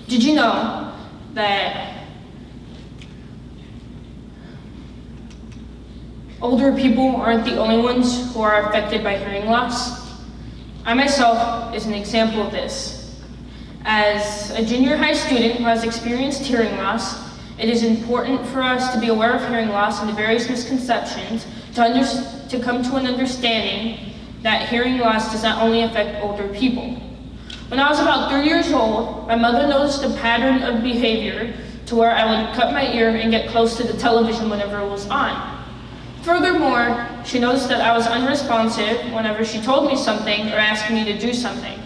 Did you know that older people aren't the only ones who are affected by hearing loss? I myself is an example of this. As a junior high student who has experienced hearing loss, it is important for us to be aware of hearing loss and the various misconceptions to come to an understanding that hearing loss does not only affect older people. When I was about 3 years old, my mother noticed a pattern of behavior to where I would cut my ear and get close to the television whenever it was on. Furthermore, she noticed that I was unresponsive whenever she told me something or asked me to do something.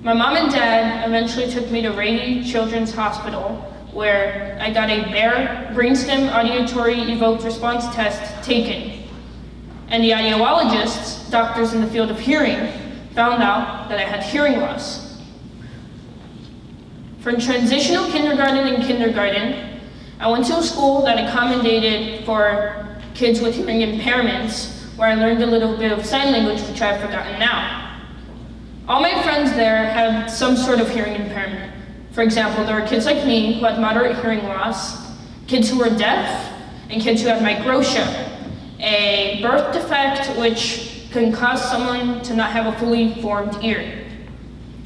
My mom and dad eventually took me to Rady Children's Hospital, where I got a bare brainstem auditory evoked response test taken. And the audiologists, doctors in the field of hearing, found out that I had hearing loss. From transitional kindergarten and kindergarten, I went to a school that accommodated for kids with hearing impairments, where I learned a little bit of sign language, which I've forgotten now. All my friends there had some sort of hearing impairment. For example, there were kids like me who had moderate hearing loss, kids who were deaf, and kids who had microtia, a birth defect which can cause someone to not have a fully formed ear.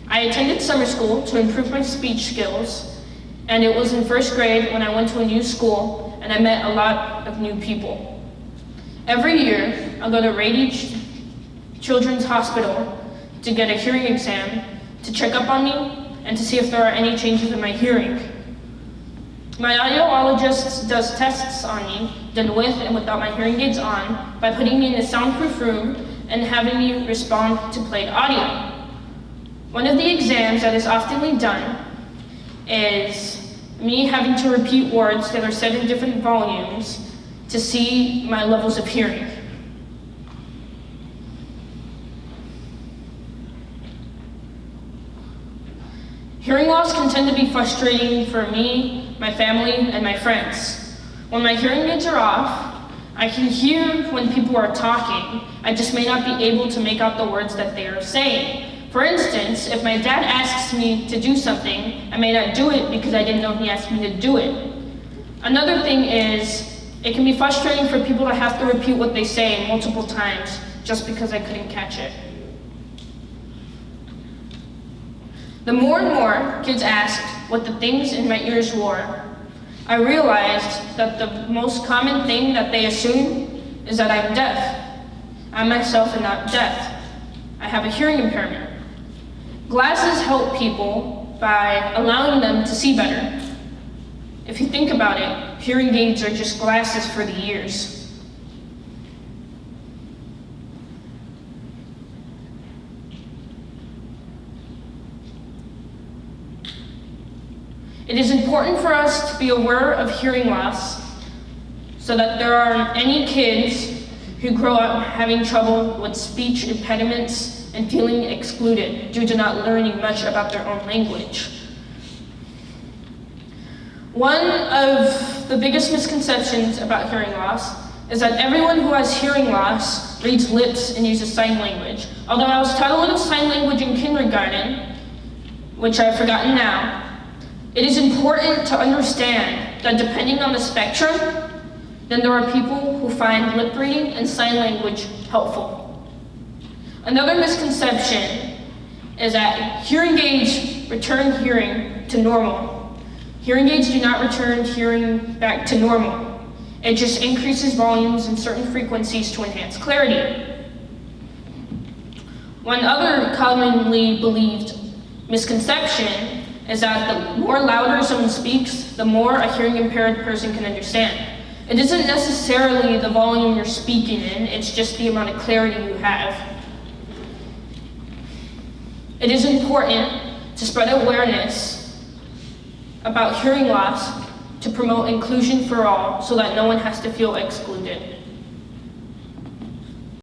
I attended summer school to improve my speech skills, and it was in first grade when I went to a new school and I met a lot of new people. Every year, I'll go to Rady Children's Hospital to get a hearing exam, to check up on me, and to see if there are any changes in my hearing. My audiologist does tests on me, done with and without my hearing aids on, by putting me in a soundproof room and having me respond to played audio. One of the exams that is often done is me having to repeat words that are said in different volumes to see my levels of hearing. Hearing loss can tend to be frustrating for me, my family, and my friends. When my hearing aids are off, I can hear when people are talking. I just may not be able to make out the words that they are saying. For instance, if my dad asks me to do something, I may not do it because I didn't know he asked me to do it. Another thing is, it can be frustrating for people to have to repeat what they say multiple times just because I couldn't catch it. The more and more kids asked what the things in my ears were, I realized that the most common thing that they assume is that I'm deaf. I myself am not deaf. I have a hearing impairment. Glasses help people by allowing them to see better. If you think about it, hearing aids are just glasses for the ears. It is important for us to be aware of hearing loss so that there aren't any kids who grow up having trouble with speech impediments and feeling excluded due to not learning much about their own language. One of the biggest misconceptions about hearing loss is that everyone who has hearing loss reads lips and uses sign language. Although I was taught a little sign language in kindergarten, which I've forgotten now, it is important to understand that depending on the spectrum, then there are people who find lip reading and sign language helpful. Another misconception is that hearing aids return hearing to normal. Hearing aids do not return hearing back to normal. It just increases volumes and certain frequencies to enhance clarity. One other commonly believed misconception is that the more louder someone speaks, the more a hearing impaired person can understand. It isn't necessarily the volume you're speaking in, it's just the amount of clarity you have. It is important to spread awareness about hearing loss to promote inclusion for all so that no one has to feel excluded.